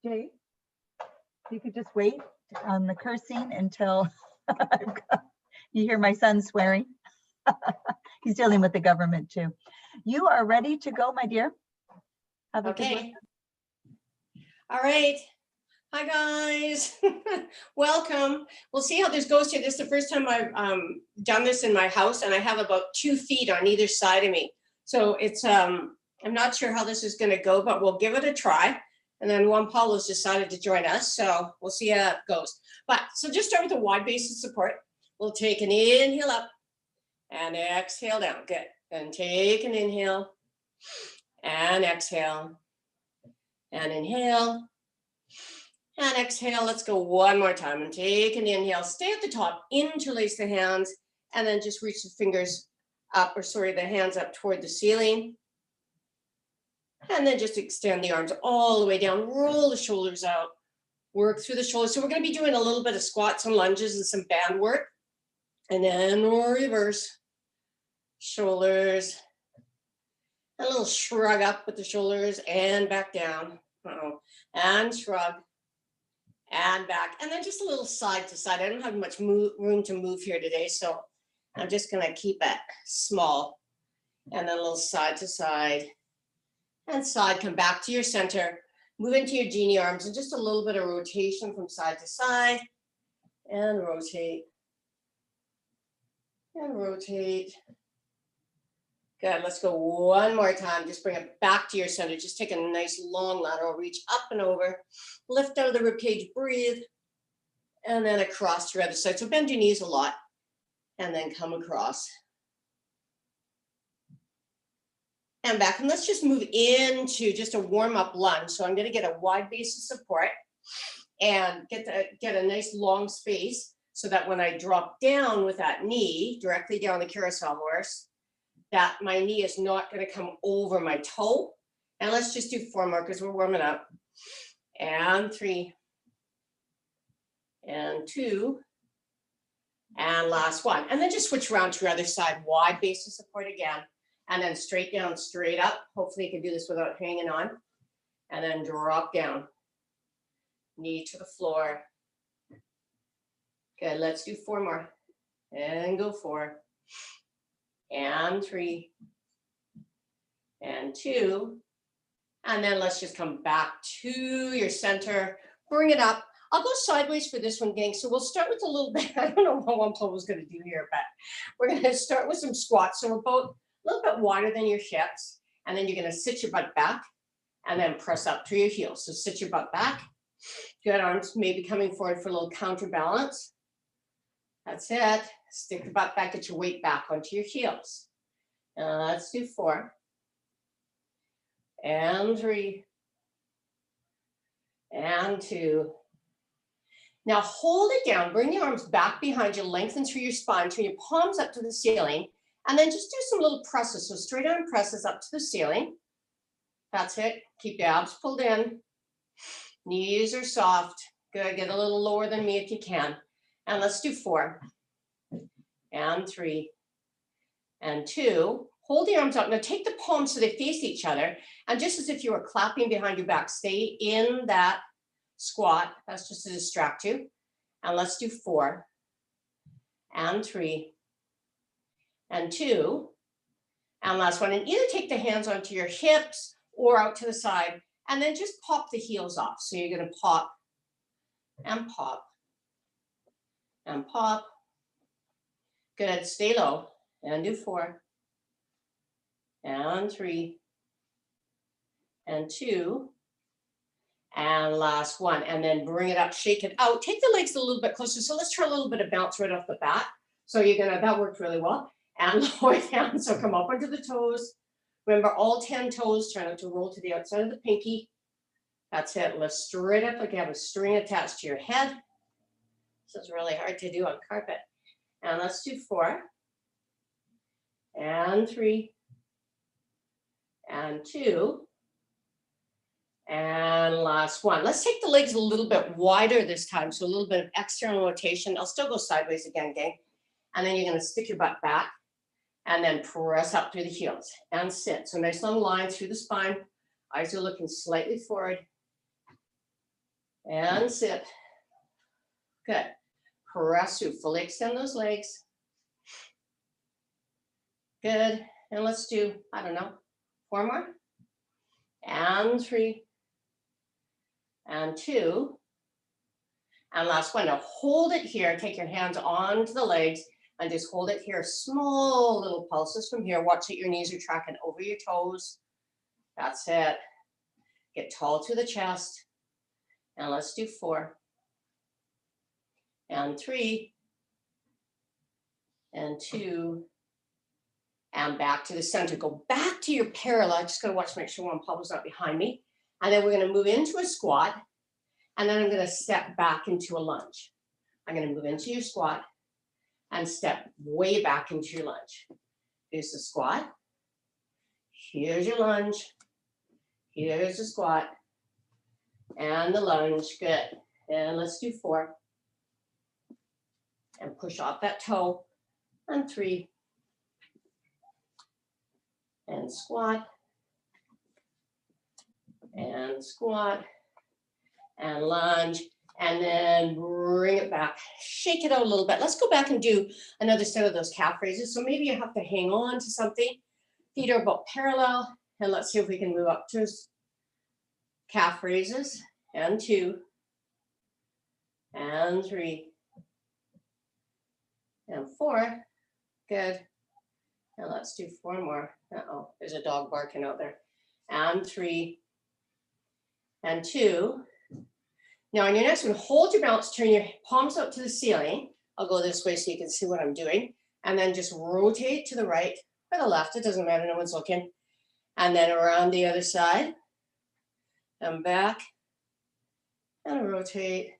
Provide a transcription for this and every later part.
Jay, you could just wait on the cursing until you hear my son swearing. He's dealing with the government too. You are ready to go, my dear. Have a good one. All right. Hi, guys. Welcome. We'll see how this goes here. This is the first time I've done this in my house, and I have about 2 feet on either side of me. So it's, I'm not sure how this is going to go, but we'll give it a try. And then Juan Paulo's decided to join us, so we'll see how it goes. But so just start with a wide base of support. We'll take an inhale up and exhale down. Good. And take an inhale and exhale and inhale and exhale. Let's go one more time and take an inhale. Stay at the top, interlace the hands, and then just reach the fingers up, or sorry, the hands up toward the ceiling. And then just extend the arms all the way down, roll the shoulders out, work through the shoulders. So we're going to be doing a little bit of squats and lunges and some band work. And then reverse shoulders, a little shrug up with the shoulders and back down. And shrug and back. And then just a little side to side. I don't have much room to move here today, so I'm just going to keep it small. And then a little side to side. And side, come back to your center, move into your genie arms, and just a little bit of rotation from side to side, and rotate, and rotate. Good, let's go one more time. Just bring it back to your center. Just take a nice long lateral reach up and over, lift out of the ribcage, breathe, and then across to your other side. So bend your knees a lot, and then come across. And back, and let's just move into just a warm-up lunge. So I'm going to get a wide base of support and get a nice long space so that when I drop down with that knee directly down the carousel horse, that my knee is not going to come over my toe. And let's just do 4 more because we're warming up. And 3 and 2 and last 1. And then just switch around to your other side, wide base of support again. And then straight down, straight up. Hopefully you can do this without hanging on. And then drop down. Knee to the floor. Good, let's do 4 more. And go 4. And 3. And 2. And then let's just come back to your center. Bring it up. I'll go sideways for this one, gang. So we'll start with a little bit. I don't know what Juan Paulo was going to do here, but we're going to start with some squats. So we're both a little bit wider than your hips, and then you're going to sit your butt back and then press up through your heels. So sit your butt back. Good, arms maybe coming forward for a little counterbalance. That's it. Stick the butt back, get your weight back onto your heels. Let's do 4 and 3 and 2. Now hold it down, bring your arms back behind you, lengthen through your spine, turn your palms up to the ceiling. And then just do some little presses. So straight arm presses up to the ceiling. That's it. Keep the abs pulled in. Knees are soft. Good. Get a little lower than me if you can. And let's do 4 and 3 and 2. Hold the arms up. Now take the palms so they face each other. And just as if you were clapping behind your back, stay in that squat. That's just to distract you. And let's do 4 and 3 and 2, and last one. And either take the hands onto your hips or out to the side, and then just pop the heels off. So you're going to pop and pop and pop. Good, stay low, and do 4 and 3 and 2, and last one. And then bring it up, shake it out. Take the legs a little bit closer. So let's try a little bit of bounce right off the bat. So you're going to, that worked really well. And lower down, so come up onto the toes. Remember, all 10 toes, try not to roll to the outside of the pinky. That's it, lift straight up like you have a string attached to your head. This is really hard to do on carpet. And let's do 4 and 3 and 2 and last one. Let's take the legs a little bit wider this time, so a little bit of external rotation. I'll still go sideways again, gang. And then you're going to stick your butt back. And then press up through the heels and sit. So nice long line through the spine. Eyes are looking slightly forward. and sit. Good. Press through, fully extend those legs. Good. And let's do, I don't know, 4 more. And 3. And 2. And last one. Now hold it here. Take your hands onto the legs and just hold it here. Small little pulses from here. Watch that your knees are tracking over your toes. That's it. Get tall to the chest. And let's do 4. And 3. And 2. And back to the center. Go back to your parallel. Just gotta watch, make sure one puddle's not behind me. And then we're gonna move into a squat. And then I'm gonna step back into a lunge. I'm gonna move into your squat and step way back into your lunge. Here's the squat. Here's your lunge. Here's the squat. And the lunge, good. And let's do 4. And push off that toe. And 3. And squat. And squat. And lunge. And then bring it back. Shake it out a little bit. Let's go back and do another set of those calf raises. So maybe you have to hang on to something. Feet are about parallel. And let's see if we can move up to calf raises. And 2. And 3. And 4. Good. And let's do 4 more. Uh-oh, there's a dog barking out there. And 3. And 2. Now on your next one, hold your balance, turn your palms up to the ceiling. I'll go this way so you can see what I'm doing. And then just rotate to the right or the left. It doesn't matter, no one's looking. And then around the other side. And back. And rotate.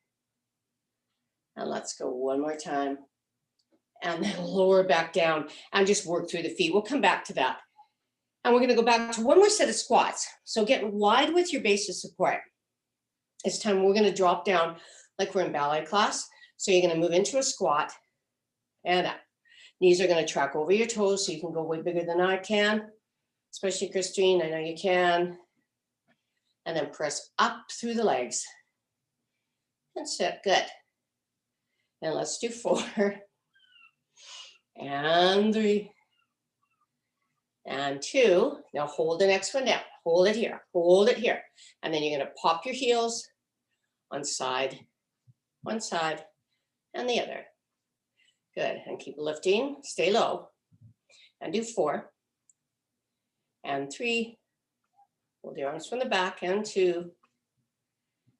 And let's go one more time. And then lower back down and just work through the feet. We'll come back to that. And we're going to go back to one more set of squats. So get wide with your base of support. This time we're going to drop down like we're in ballet class. So you're going to move into a squat and up. Knees are going to track over your toes so you can go way bigger than I can. Especially Christine, I know you can. And then press up through the legs. And sit, good. And let's do 4. And 3. And 2. Now hold the next one down. Hold it here. Hold it here. And then you're going to pop your heels one side, and the other. Good. And keep lifting. Stay low. And do 4. And 3. Hold your arms from the back. And 2.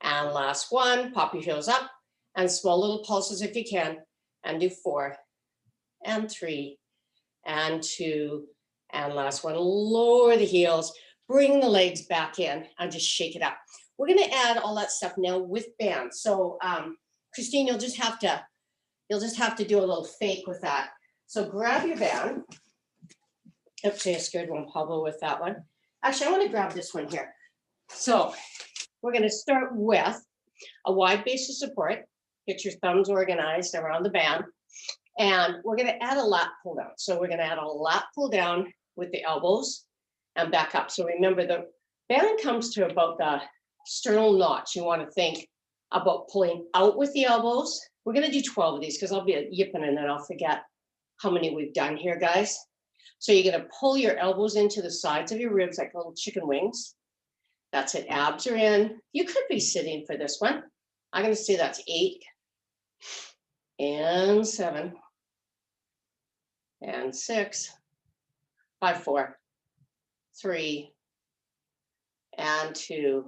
And last one. Pop your heels up. And small little pulses if you can. And do 4. And 3. And 2. And last one. Lower the heels. Bring the legs back in and just shake it up. We're going to add all that stuff now with bands. So Christine, you'll just have to do a little fake with that. So grab your band. Oops, I scared one Pablo with that one. Actually, I want to grab this one here. So we're going to start with a wide base of support. Get your thumbs organized around the band. And we're going to add a lat pull down. So we're going to add a lat pull down with the elbows and back up. So remember, the band comes to about the sternal notch. You want to think about pulling out with the elbows. We're going to do 12 of these because I'll be yipping and then I'll forget how many we've done here, guys. So you're going to pull your elbows into the sides of your ribs like little chicken wings. That's it. Abs are in. You could be sitting for this one. I'm going to say that's 8 and 7 and 6, 5, 4, 3, and 2,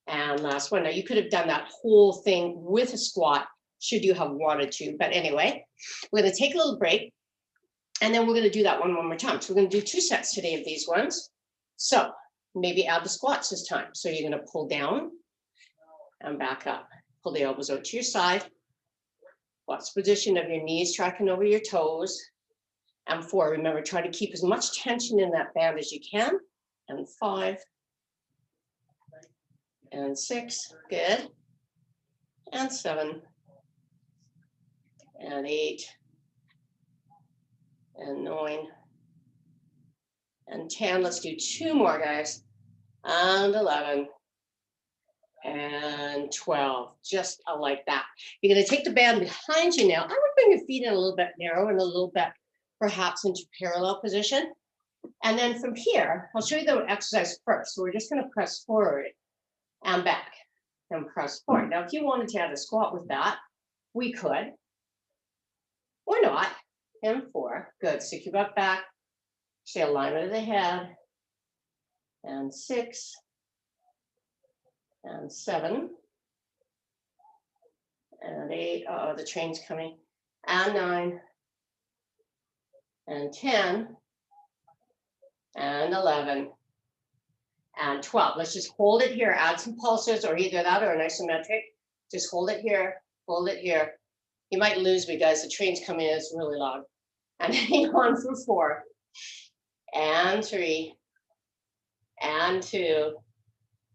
and last one. Now you could have done that whole thing with a squat should you have wanted to, but anyway, we're going to take a little break and then we're going to do that one more time. So we're going to do 2 sets today of these ones. So maybe add the squats this time. So you're going to pull down and back up. Pull the elbows out to your side. Watch the position of your knees tracking over your toes. And 4, remember, try to keep as much tension in that band as you can. And 5. And 6, good. And 7. And 8. And 9. And 10. Let's do 2 more, guys. And 11. and 12, just like that. You're going to take the band behind you now. I would bring your feet in a little bit narrow and a little bit perhaps into parallel position. And then from here, I'll show you the exercise first. So we're just going to press forward and back and press forward. Now, if you wanted to add a squat with that, we could, or not. And 4, good. Stick your butt back, stay alignment of the head, and 6, and 7, and 8, oh, the train's coming, and 9, and 10, and 11, and 12. Let's just hold it here, add some pulses, or either that or an isometric. Just hold it here, hold it here. You might lose me, guys. The train's coming in, it's really loud. And hang on for 4, and 3, and 2,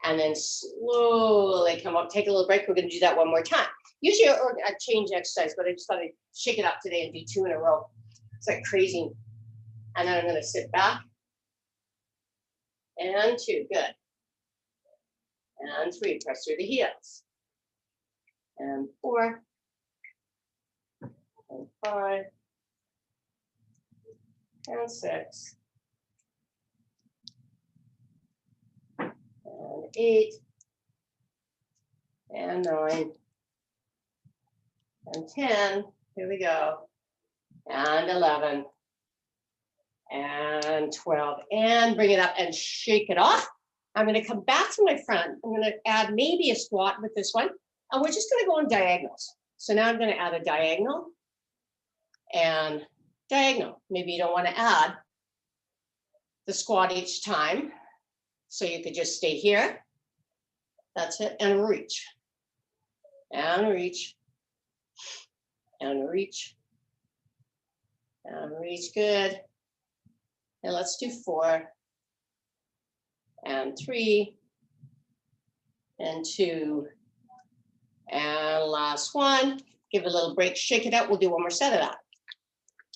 and then slowly come up, take a little break. We're going to do that one more time. Usually a change exercise, but I just thought I'd shake it up today and do 2 in a row. It's like crazy. And then I'm going to sit back. And 2, good. And 3, press through the heels. And 4. And 5. And 6. And 8. And 9. And 10. Here we go. And 11. And 12. And bring it up and shake it off. I'm going to come back to my front. I'm going to add maybe a squat with this one. And we're just going to go on diagonals. So now I'm going to add a diagonal and diagonal. Maybe you don't want to add the squat each time. So you could just stay here. That's it. And reach. And reach. And reach. And reach. Good. And let's do 4. And 3. And 2. And last one. Give it a little break. Shake it out. We'll do one more set of that.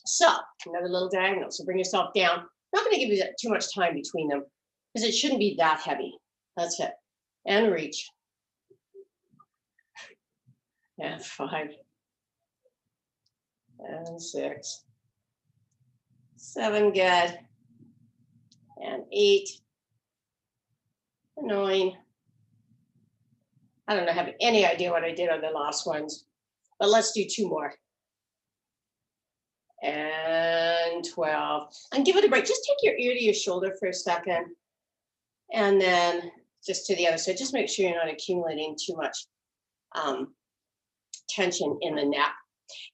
So another little diagonal. So bring yourself down. I'm not going to give you too much time between them because it shouldn't be that heavy. That's it. And reach. And 5. And 6. 7, good. And 8. 9. I don't have any idea what I did on the last ones, but let's do 2 more. And 12. And give it a break. Just take your ear to your shoulder for a second. And then just to the other side. Just make sure you're not accumulating too much tension in the neck.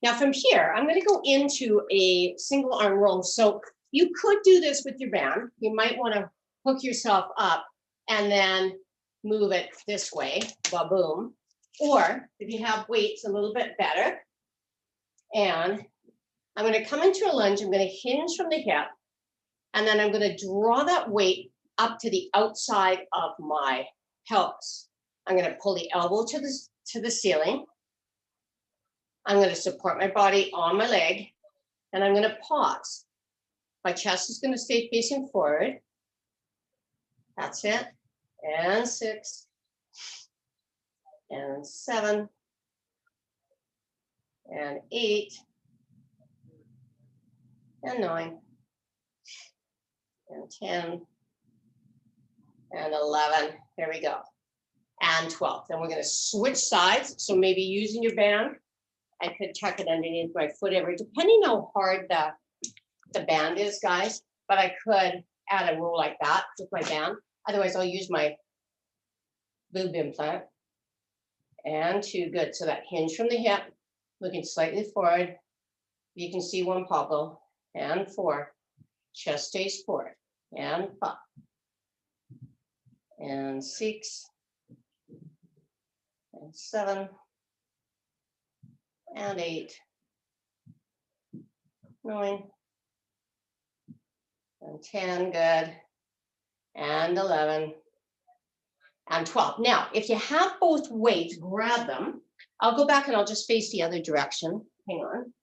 Now from here, I'm going to go into a single arm roll. So you could do this with your band. You might want to hook yourself up and then move it this way, ba-boom. Or if you have weights, a little bit better. And I'm going to come into a lunge. I'm going to hinge from the hip. And then I'm going to draw that weight up to the outside of my pelvis. I'm going to pull the elbow to the ceiling. I'm going to support my body on my leg. And I'm going to pause. My chest is going to stay facing forward. That's it. And 6. And 7. And 8. And 9. And 10. And 11. There we go. And 12. Then we're going to switch sides. So maybe using your band, I could tuck it underneath my foot depending how hard the band is, guys. But I could add a roll like that with my band. Otherwise, I'll use my boob implant. And 2, good. So that hinge from the hip, looking slightly forward. You can see 1 popple. And 4. Chest stays forward. And 5. And 6. And 7. And 8. 9. And 10, good. And 11. And 12. Now, if you have both weights, grab them. I'll go back and I'll just face the other direction. Hang on.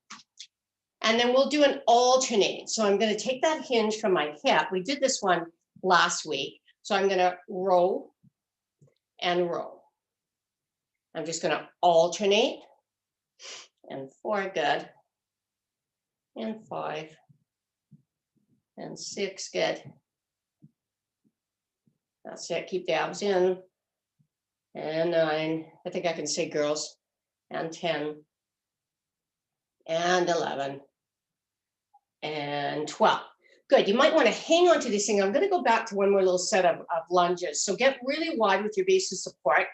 And then we'll do an alternating. So I'm going to take that hinge from my hip. We did this one last week. So I'm going to row and row. I'm just going to alternate. And 4, good. And 5. And 6, good. That's it. Keep the abs in. And 9. I think I can say girls. And 10. And 11. And 12. Good. You might want to hang on to this thing. I'm going to go back to one more little set of lunges. So get really wide with your base of support.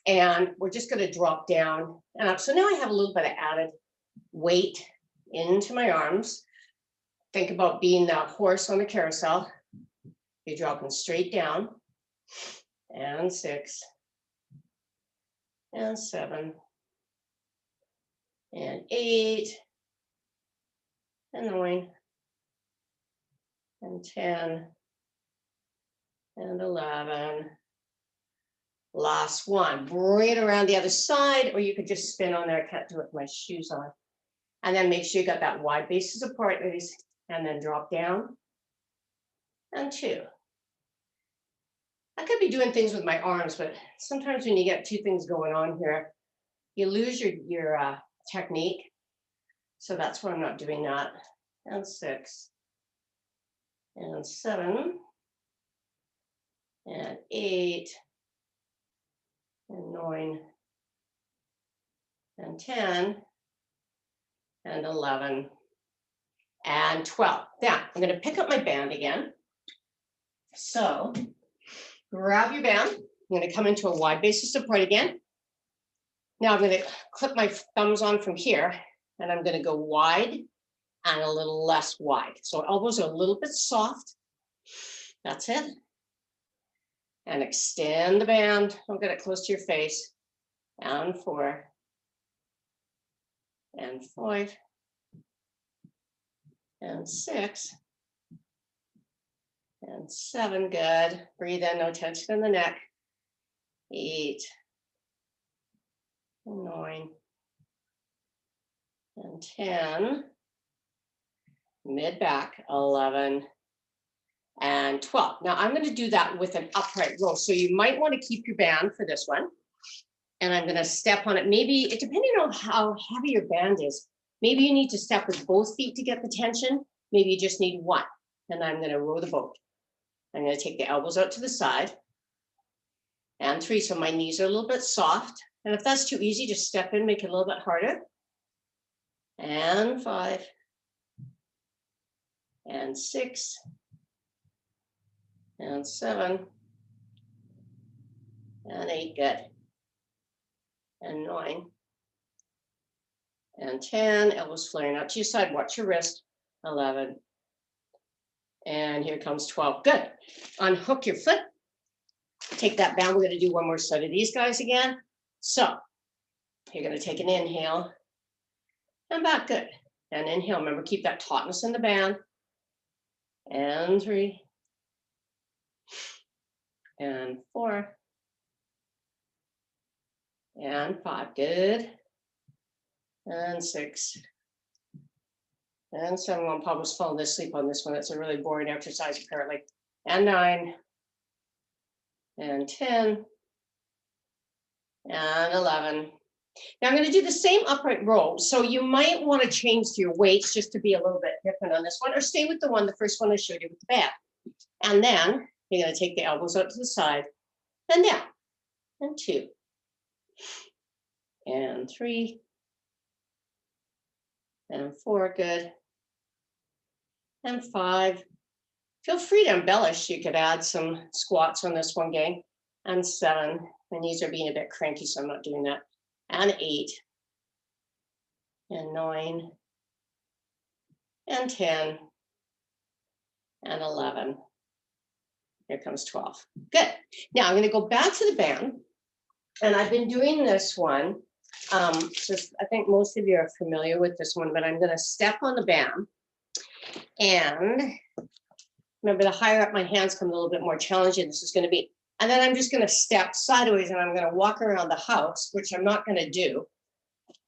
And we're just going to drop down and up. So now I have a little bit of added weight into my arms. Think about being that horse on the carousel. You're dropping straight down. And 6. And 7. And 8. And 9. And 10. And 11. Last one. Bring it around the other side, or you could just spin on there. I can't do it with my shoes on. And then make sure you got that wide base of support, ladies. And then drop down. And 2. I could be doing things with my arms, but sometimes when you get 2 things going on here, you lose your technique. So that's why I'm not doing that. And 6. And 7. And 8. And 9. And 10. And 11. And 12. Now, I'm going to pick up my band again. So, grab your band. I'm going to come into a wide base of support again. Now, I'm going to clip my thumbs on from here, and I'm going to go wide and a little less wide. So, elbows are a little bit soft. That's it. And extend the band. Don't get it close to your face. And 4. And 5. And 6. And 7, good. Breathe in, no tension in the neck. 8. And 9. And 10. Mid back, 11. And 12. Now I'm going to do that with an upright row. So you might want to keep your band for this one. And I'm going to step on it. Maybe, depending on how heavy your band is, maybe you need to step with both feet to get the tension. Maybe you just need one. And I'm going to row the boat. I'm going to take the elbows out to the side. And 3, so my knees are a little bit soft. And if that's too easy, just step in, make it a little bit harder. And 5. And 6. And 7. And 8, good. And 9. And 10, elbows flaring out to your side, watch your wrist. 11. And here comes 12, good. Unhook your foot. Take that band, we're gonna do one more set of these guys again. So, you're gonna take an inhale. And back, good. And inhale, remember, keep that tautness in the band. And 3. And 4. And 5, good. And 6. And 7, I'm almost falling asleep on this one. It's a really boring exercise apparently. And 9. And 10. And 11. Now I'm going to do the same upright row. So you might want to change to your weights just to be a little bit different on this one, or stay with the first one I showed you with the band. And then you're going to take the elbows out to the side and down. And 2. And 3. And 4, good. And 5. Feel free to embellish. You could add some squats on this one, gang. And 7. My knees are being a bit cranky, so I'm not doing that. And 8. And 9. And 10. And 11. Here comes 12. Good. Now I'm going to go back to the band. And I've been doing this one. Just, I think most of you are familiar with this one, but I'm going to step on the band. And remember, the higher up my hands come, a little bit more challenging this is going to be. And then I'm just going to step sideways and I'm going to walk around the house, which I'm not going to do.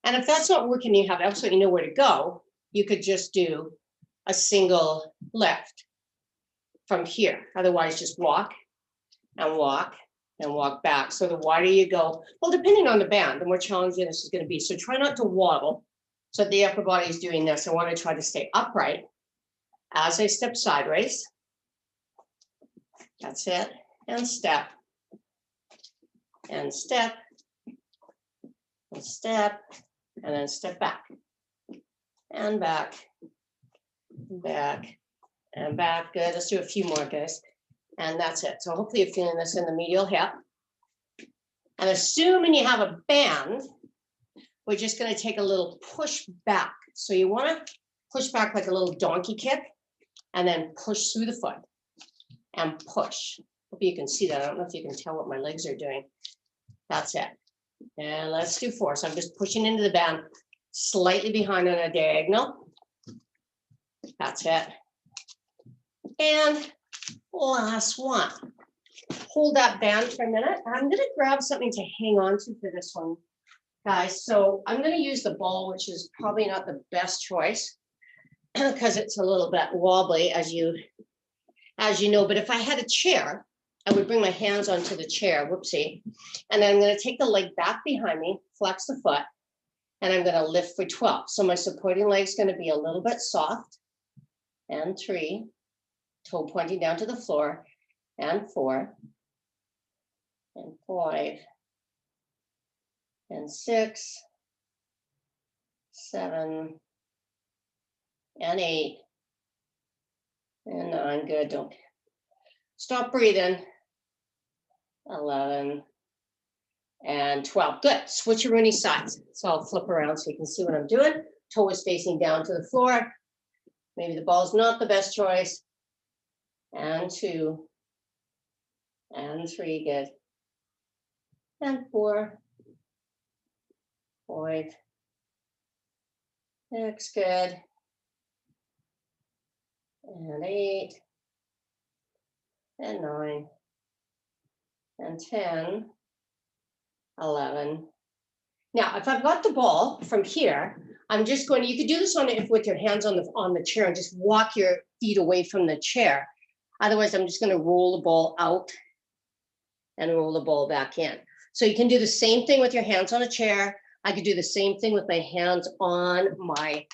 And if that's not working, you have absolutely nowhere to go, you could just do a single lift from here. Otherwise, just walk and walk and walk back. So the wider you go, well, depending on the band, the more challenging this is going to be. So try not to waddle. So the upper body is doing this. I want to try to stay upright as I step sideways. That's it. And step. And step. And step. And then step back. And back. Back. And back. Good. Let's do a few more, guys. And that's it. So hopefully you're feeling this in the medial hip. And assuming you have a band, we're just going to take a little push back. So you want to push back like a little donkey kick and then push through the foot and push. Hope you can see that. I don't know if you can tell what my legs are doing. That's it. And let's do 4. So I'm just pushing into the band, slightly behind on a diagonal. That's it. And last one. Hold that band for a minute. I'm going to grab something to hang on to for this one, guys. So I'm going to use the ball, which is probably not the best choice because it's a little bit wobbly, as you know. But if I had a chair, I would bring my hands onto the chair. Whoopsie. And then I'm going to take the leg back behind me, flex the foot, and I'm going to lift for 12. So my supporting leg is going to be a little bit soft. And 3, toe pointing down to the floor. And 4. And 5. And 6. 7. And 8. And 9. Good. Don't stop breathing. 11. And 12. Good. Switcheroonie sides. So I'll flip around so you can see what I'm doing. Toe is facing down to the floor. Maybe the ball is not the best choice. And 2. And 3. Good. And 4. 5. 6. Good. And 8. And 9. And 10. 11. Now, if I've got the ball from here, I'm just going to, you could do this with your hands on the chair and just walk your feet away from the chair. Otherwise, I'm just going to roll the ball out and roll the ball back in. So you can do the same thing with your hands on a chair. I could do the same thing with my hands on my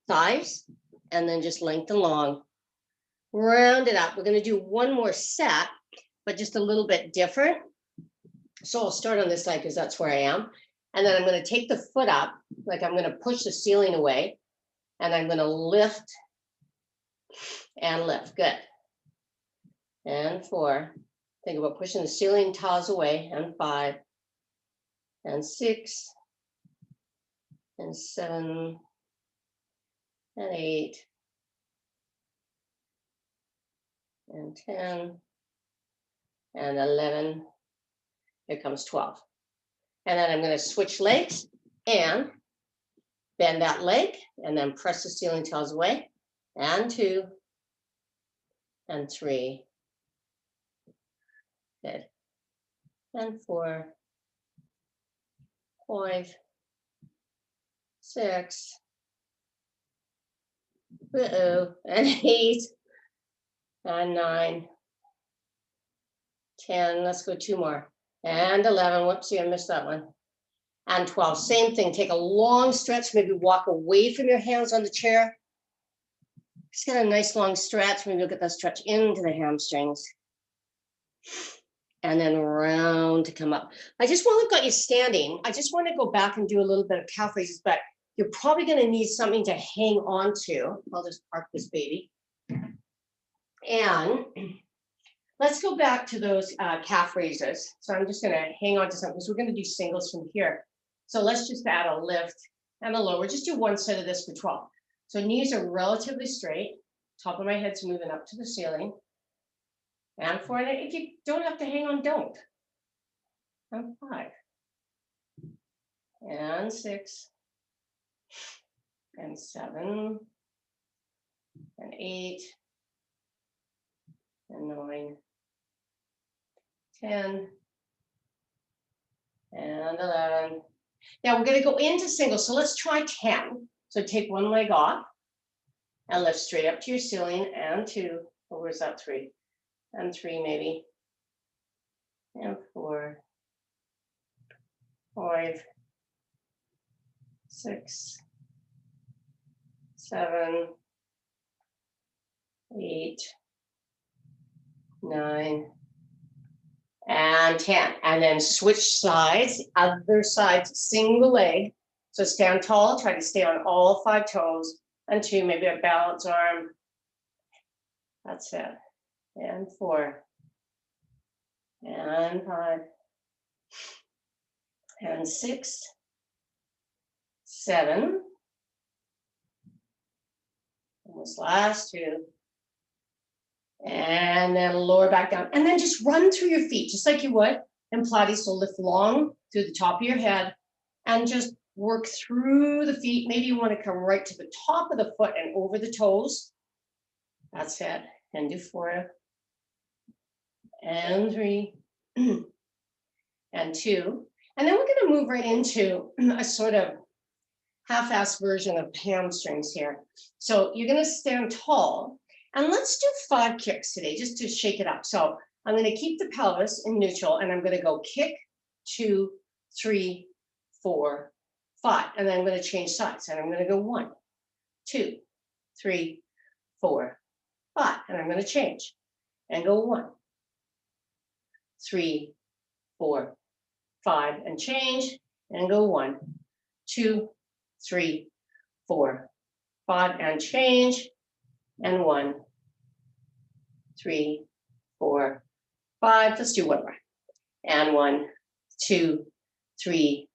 thighs and then just lengthen long. Round it up. We're going to do one more set, but just a little bit different. So I'll start on this side because that's where I am. And then I'm going to take the foot up, like I'm going to push the ceiling away. And I'm going to lift and lift. Good. And 4. Think about pushing the ceiling tiles away. And 5. And 6. And 7. And 8. And 10. And 11. Here comes 12. And then I'm going to switch legs and bend that leg and then press the ceiling tiles away. And 2. And 3. Good. And 4. 5. 6. And 8. And 9. 10. Let's go 2 more. And 11. Whoopsie, I missed that one. And 12. Same thing. Take a long stretch. Maybe walk away from your hands on the chair. Just get a nice long stretch. Maybe you'll get that stretch into the hamstrings. And then round to come up. I just while I've got you standing, I just want to go back and do a little bit of calf raises, but you're probably going to need something to hang on to. I'll just park this baby. And let's go back to those calf raises. So I'm just going to hang on to something because we're going to do singles from here. So let's just add a lift and a lower. Just do one set of this for 12. So knees are relatively straight. Top of my head's moving up to the ceiling. And 4. And if you don't have to hang on, don't. And 5. And 6. And 7. And 8. And 9. 10. And 11. Now we're going to go into singles. So let's try 10. So take one leg off and lift straight up to your ceiling and 2. Or where's that 3? And 3 maybe. and 4, 5, 6, 7, 8, 9, and 10. And then switch sides, other side, single leg. So stand tall, try to stay on all 5 toes, and 2, maybe a balance arm. That's it. And 4, and 5, and 6, 7, and this last 2, and then lower back down, and then just run through your feet, just like you would in Pilates. So lift long through the top of your head, and just work through the feet. Maybe you want to come right to the top of the foot and over the toes. That's it. And do 4, and 3, and 2. And then we're going to move right into a sort of half-assed version of hamstrings here. So you're going to stand tall, and let's do 5 kicks today, just to shake it up. So I'm going to keep the pelvis in neutral, and I'm going to go kick, 2, 3, 4, 5. And then I'm going to change sides, and I'm going to go 1, 2, 3, 4, 5. And I'm going to change and go 1, 3, 4, 5, and change, and go 1, 2, 3, 4, 5, and change, and 1, 3, 4, 5. Let's do 1 more. And 1, 2, 3,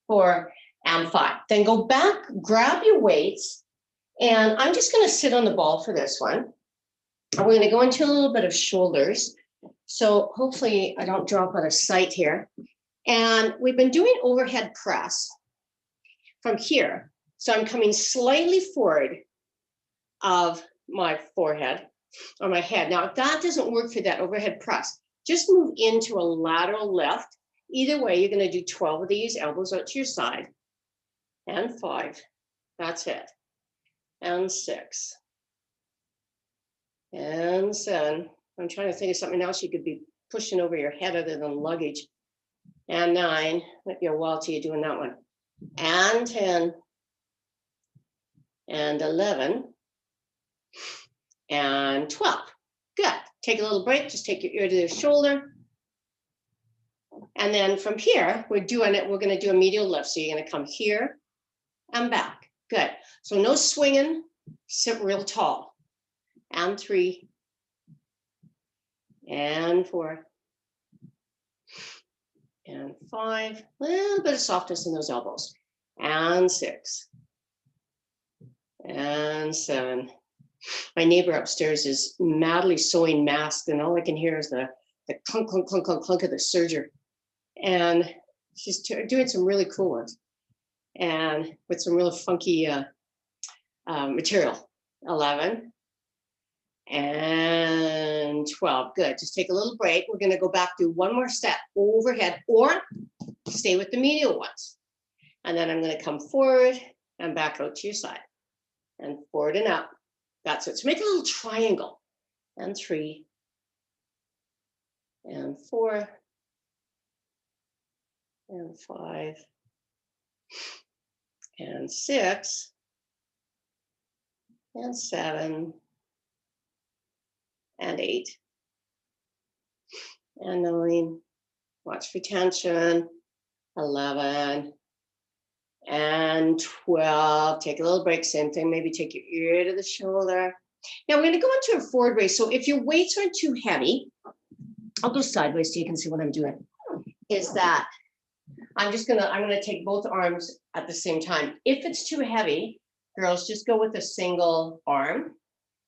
4, and 5. Then go back, grab your weights, and I'm just going to sit on the ball for this one. And we're going to go into a little bit of shoulders. So hopefully I don't drop out of sight here. And we've been doing overhead press from here. So I'm coming slightly forward of my forehead or my head. Now, if that doesn't work for that overhead press, just move into a lateral lift. Either way, you're going to do 12 of these, elbows out to your side, and 5. That's it. And 6. And 7. I'm trying to think of something else you could be pushing over your head other than luggage. And 9. Might be a while till you're doing that one. And 10. And 11. And 12. Good. Take a little break. Just take your ear to the shoulder. And then from here, we're going to do a medial lift. So you're going to come here and back. Good. So no swinging. Sit real tall. And 3. And 4. And 5. A little bit of softness in those elbows. And 6. And 7. My neighbor upstairs is madly sewing masks, and all I can hear is the clunk, clunk, clunk, clunk, clunk of the serger. And she's doing some really cool ones, and with some real funky material. 11 and 12. Good. Just take a little break. We're going to go back, do 1 more step overhead, or stay with the medial ones. And then I'm going to come forward and back out to your side, and forward and up. That's it. So make a little triangle. And 3. And 4. And 5. And 6. And 7. And 8. And 9. Watch for tension. 11. And 12. Take a little break. Same thing. Maybe take your ear to the shoulder. Now we're going to go into a forward raise. So if your weights aren't too heavy, I'll go sideways so you can see what I'm doing. Is that I'm going to take both arms at the same time. If it's too heavy, girls, just go with a single arm,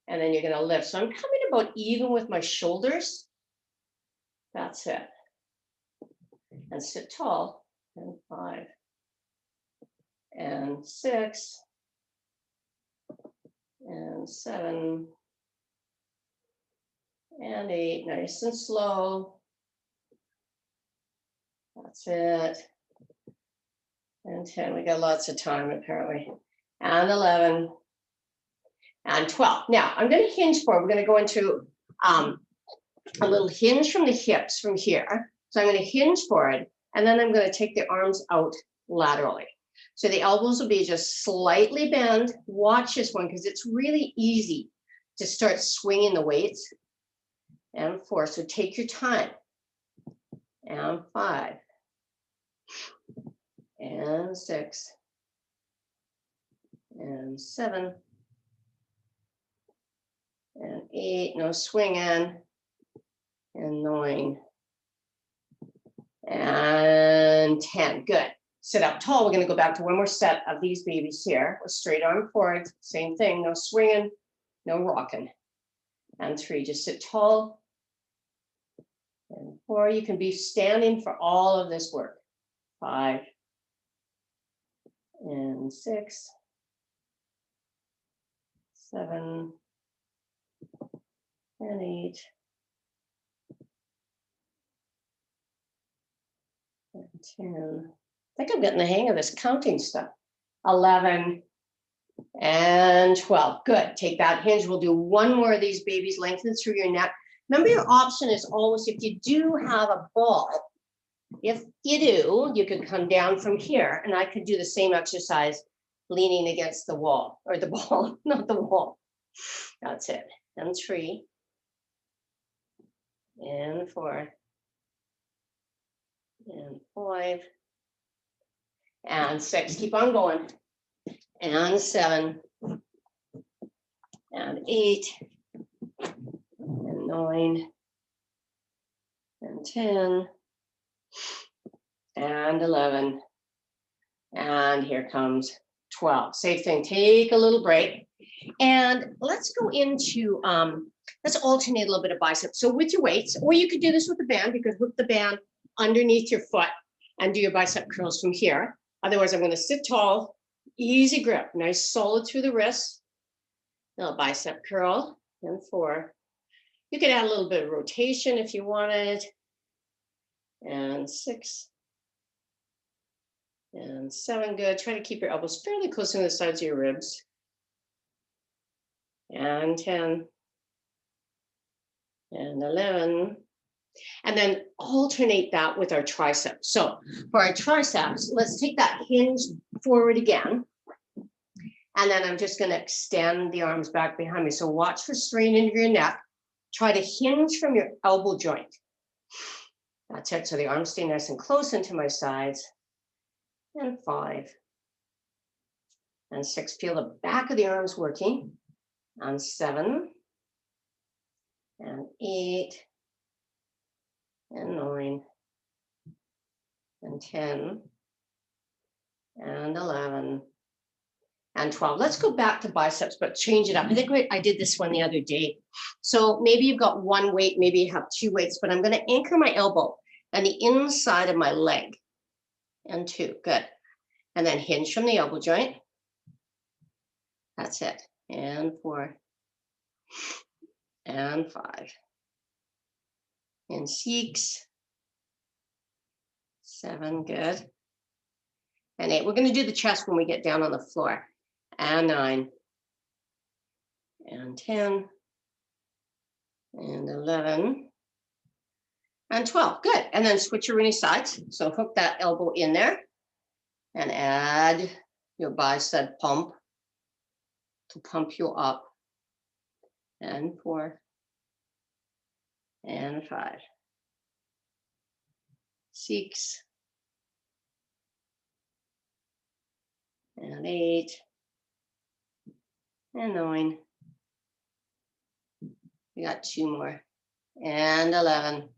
and then you're going to lift. So I'm coming about even with my shoulders. That's it. And sit tall. And 5. And 6. And 7. And 8. Nice and slow. That's it. And 10. We got lots of time apparently. And 11. And 12. Now I'm going to hinge forward. We're going to go into a little hinge from the hips from here. So I'm going to hinge forward, and then I'm going to take the arms out laterally. So the elbows will be just slightly bent. Watch this one because it's really easy to start swinging the weights. And 4, so take your time. And 5. And 6. And 7. And 8, no swinging. And 9. And 10, good. Sit up tall. We're going to go back to one more set of these babies here with straight arm forward. Same thing, no swinging, no rocking. And 3, just sit tall. And 4, you can be standing for all of this work. 5. And 6. 7. And 8. And 10. I think I'm getting the hang of this counting stuff. 11. And 12. Good. Take that hinge. We'll do one more of these babies. Lengthen through your neck. Remember, your option is always, if you do have a ball, if you do, you could come down from here, and I could do the same exercise leaning against the wall, or the ball, not the wall. That's it. And 3. And 4. And 5. And 6. Keep on going. And 7. And 8. And 9. And 10. And 11. And here comes 12. Same thing. Take a little break. And let's go into, let's alternate a little bit of biceps. So with your weights, or you could do this with the band, because with the band underneath your foot and do your bicep curls from here. Otherwise, I'm going to sit tall, easy grip, nice solid through the wrists. Little bicep curl. And 4. You could add a little bit of rotation if you wanted. And 6. And 7, good. Try to keep your elbows fairly close to the sides of your ribs. And 10. And 11. And then alternate that with our triceps. So for our triceps, let's take that hinge forward again. And then I'm just going to extend the arms back behind me. So watch for strain into your neck. Try to hinge from your elbow joint. That's it. So the arms stay nice and close into my sides. And 5. And 6. Feel the back of the arms working. And 7. And 8. And 9. And 10. And 11. And 12. Let's go back to biceps, but change it up. I think I did this one the other day. So maybe you've got one weight, maybe you have 2 weights, but I'm going to anchor my elbow on the inside of my leg. And 2, good. And then hinge from the elbow joint. That's it. And 4. And 5. And 6. 7, good. And 8. We're going to do the chest when we get down on the floor. And 9. And 10. And 11. And 12, good. And then switch your running sides. So hook that elbow in there and add your bicep pump to pump you up. And 4. And 5. 6. And 8. And 9. We got 2 more. And 11.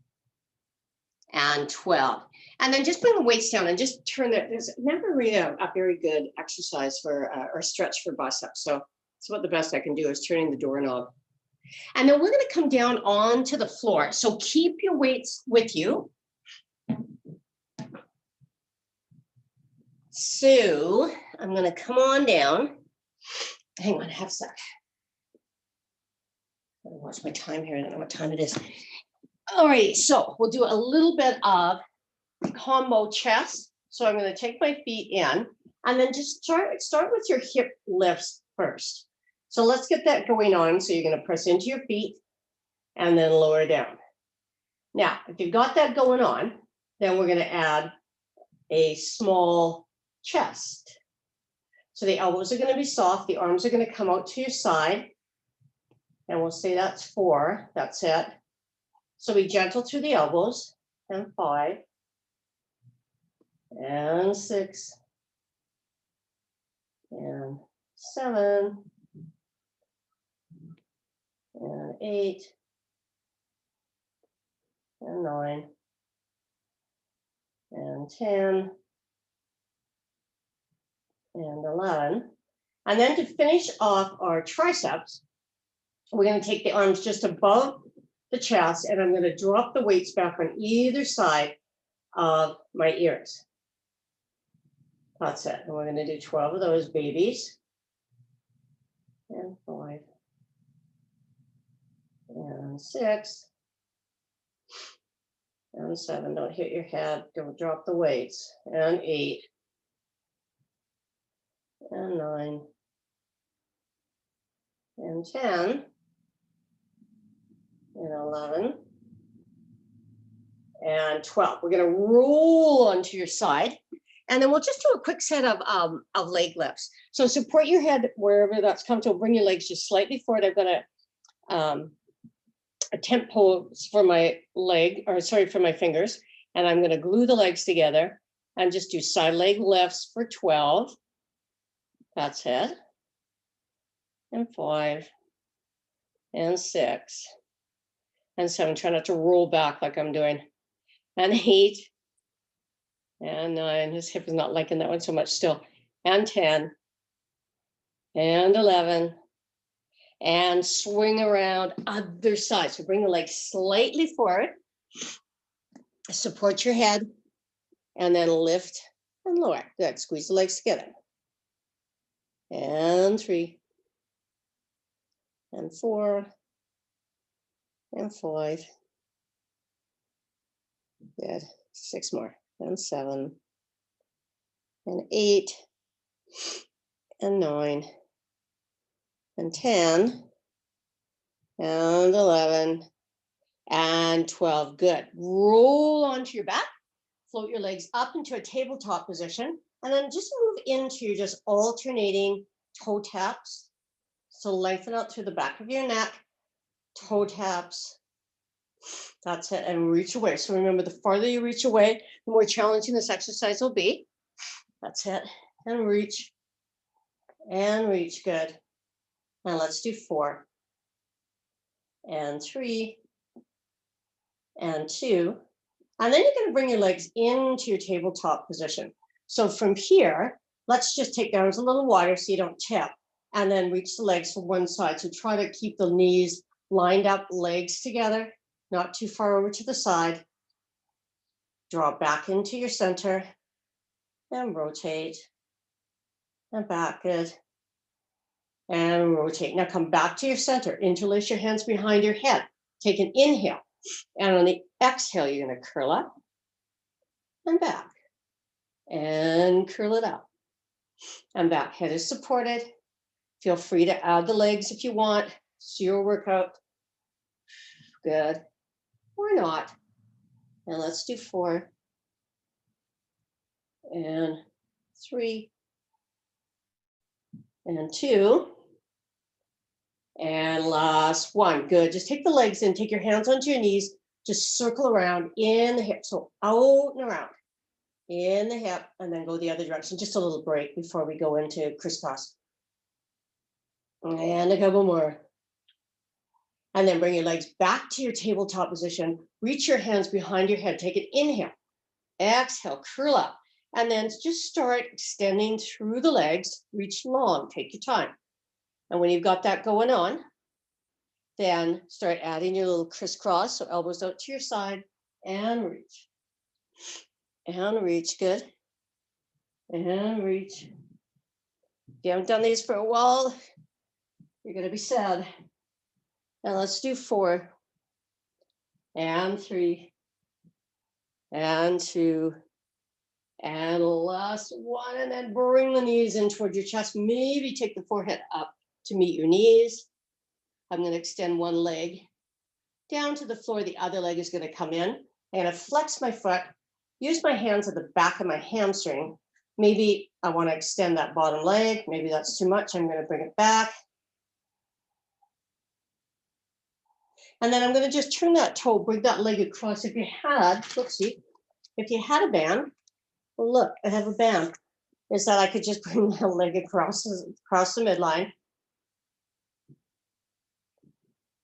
And 12. And then just bring the weights down and just turn that. There's never really a very good exercise for or stretch for biceps. So it's about the best I can do is turning the doorknob. And then we're going to come down onto the floor. So keep your weights with you. So I'm going to come on down. Hang on, have a sec. I'm going to watch my time here. I don't know what time it is. All right, so we'll do a little bit of combo chest. So I'm going to take my feet in and then just start with your hip lifts first. So let's get that going on. So you're going to press into your feet and then lower down. Now, if you've got that going on, then we're going to add a small chest. So the elbows are going to be soft. The arms are going to come out to your side. And we'll say that's 4. That's it. So be gentle through the elbows. And 5. And 6. And 7. And 8. And 9. And 10. And 11. And then to finish off our triceps, we're going to take the arms just above the chest, and I'm going to drop the weights back on either side of my ears. That's it. And we're going to do 12 of those babies. And 5. And 6. And 7. Don't hit your head. Don't drop the weights. And 8. And 9. And 10. And 11. And 12. We're going to roll onto your side. And then we'll just do a quick set of leg lifts. So support your head wherever that's comfortable. Bring your legs just slightly forward. I've got a tent pose for my leg, or sorry, for my fingers. And I'm going to glue the legs together and just do side leg lifts for 12. That's it. And 5. And 6. And 7. Try not to roll back like I'm doing. And 8. And 9. His hip is not liking that one so much still. And 10. And 11. And swing around other side. So bring the legs slightly forward. Support your head. And then lift and lower. Good. Squeeze the legs together. And 3. And 4. And 5. Good. 6 more. And 7. And 8. And 9. And 10. And 11. And 12. Good. Roll onto your back. Float your legs up into a tabletop position. And then just move into just alternating toe taps. So lengthen out through the back of your neck. Toe taps. That's it. And reach away. So remember, the farther you reach away, the more challenging this exercise will be. That's it. And reach. And reach. Good. Now let's do 4. And 3. And 2. And then you're going to bring your legs into your tabletop position. So from here, let's just take down a little wider so you don't tip. And then reach the legs from one side. So try to keep the knees lined up, legs together, not too far over to the side. Draw back into your center and rotate. And back, good. And rotate. Now come back to your center. Interlace your hands behind your head. Take an inhale. And on the exhale, you're going to curl up and back. And curl it up. And back. Head is supported. Feel free to add the legs if you want. It's your workout. Good. Or not. And let's do 4. And 3. And 2. And last 1. Good. Just take the legs in. Take your hands onto your knees. Just circle around in the hip. So out and around. In the hip. And then go the other direction. Just a little break before we go into crisscross. And a couple more. And then bring your legs back to your tabletop position. Reach your hands behind your head. Take an inhale. Exhale, curl up. And then just start extending through the legs. Reach long, take your time. And when you've got that going on, then start adding your little crisscross. So elbows out to your side and reach. And reach, good. And reach. If you haven't done these for a while, you're going to be sad. Now let's do 4. And 3. And 2. And last 1. And then bring the knees in towards your chest. Maybe take the forehead up to meet your knees. I'm going to extend one leg down to the floor. The other leg is going to come in. I'm going to flex my foot. use my hands at the back of my hamstring. Maybe I want to extend that bottom leg. Maybe that's too much. I'm going to bring it back. And then I'm going to just turn that toe, bring that leg across. If you had, let's see, if you had a band, well, look, I have a band. Is that I could just bring my leg across the midline.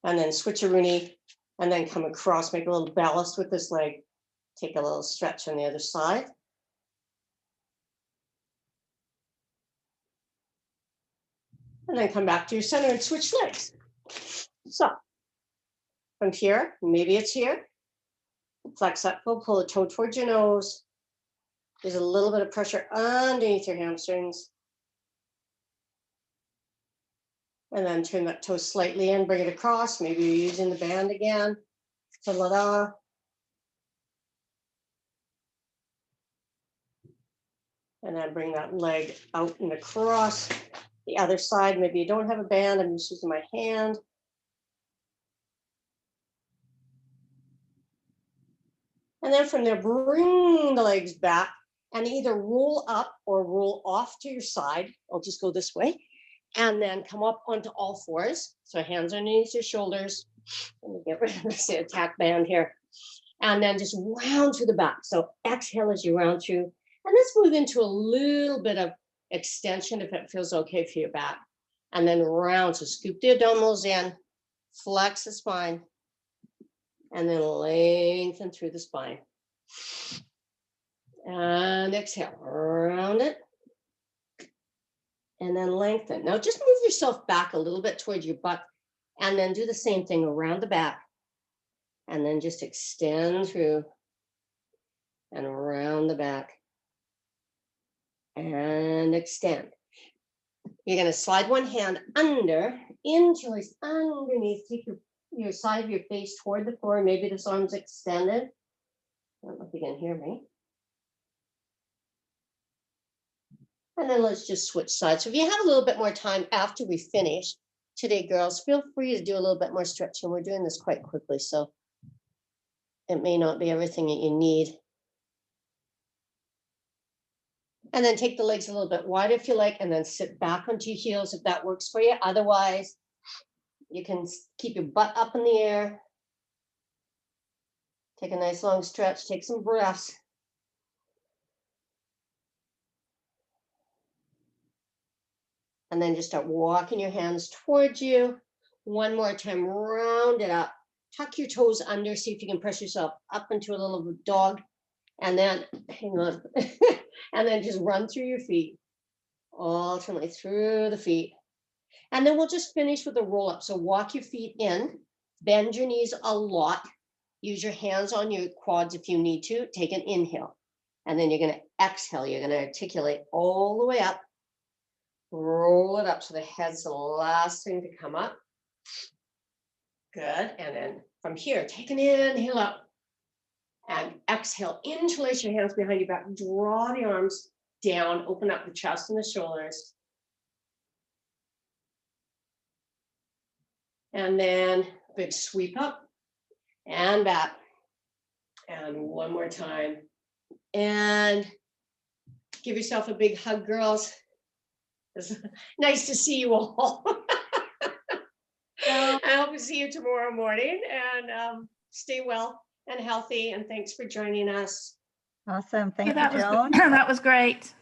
And then switcheroonie, and then come across, make a little ballast with this leg. Take a little stretch on the other side. And then come back to your center and switch legs. So from here, maybe it's here. Flex that foot, pull the toe towards your nose. There's a little bit of pressure underneath your hamstrings. And then turn that toe slightly in, bring it across. Maybe you're using the band again. Ta-da. And then bring that leg out and across. The other side, maybe you don't have a band. I'm just using my hand. And then from there, bring the legs back and either roll up or roll off to your side. I'll just go this way. And then come up onto all fours. So hands underneath your shoulders. Let me get rid of this attack band here. And then just round through the back. So exhale as you round through. And let's move into a little bit of extension if it feels okay for your back. And then round. So scoop the abdominals in, flex the spine, and then lengthen through the spine. And exhale, round it. And then lengthen. Now just move yourself back a little bit towards your butt and then do the same thing around the back. And then just extend through and around the back and extend. You're going to slide one hand under, interlace underneath, take your side of your face toward the floor. Maybe this arm's extended. I don't know if you can hear me. And then let's just switch sides. So if you have a little bit more time after we finish today, girls, feel free to do a little bit more stretching. We're doing this quite quickly, so it may not be everything that you need. And then take the legs a little bit wider if you like, and then sit back onto your heels if that works for you. Otherwise, you can keep your butt up in the air. Take a nice long stretch, take some breaths. And then just start walking your hands towards you. One more time, round it up. Tuck your toes under, see if you can press yourself up into a little dog. And then, hang on, and then just run through your feet, alternately through the feet. And then we'll just finish with a roll up. So walk your feet in, bend your knees a lot. Use your hands on your quads if you need to. Take an inhale. And then you're going to exhale. You're going to articulate all the way up. Roll it up so the head's the last thing to come up. Good. And then from here, take an inhale up and exhale. Interlace your hands behind your back. Draw the arms down. Open up the chest and the shoulders. And then big sweep up and back. And one more time. And give yourself a big hug, girls. It's nice to see you all. I hope to see you tomorrow morning, and stay well and healthy. And thanks for joining us. Awesome. Thank that you, was Joan. that was great.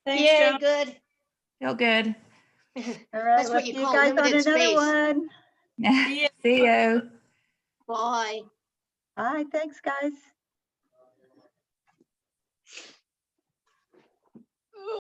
Thanks, Yeah, Joan. good. Feel good. All right. That's We'll what you see you call guys on limited another space. one. See you. Bye. Bye. Thanks, guys.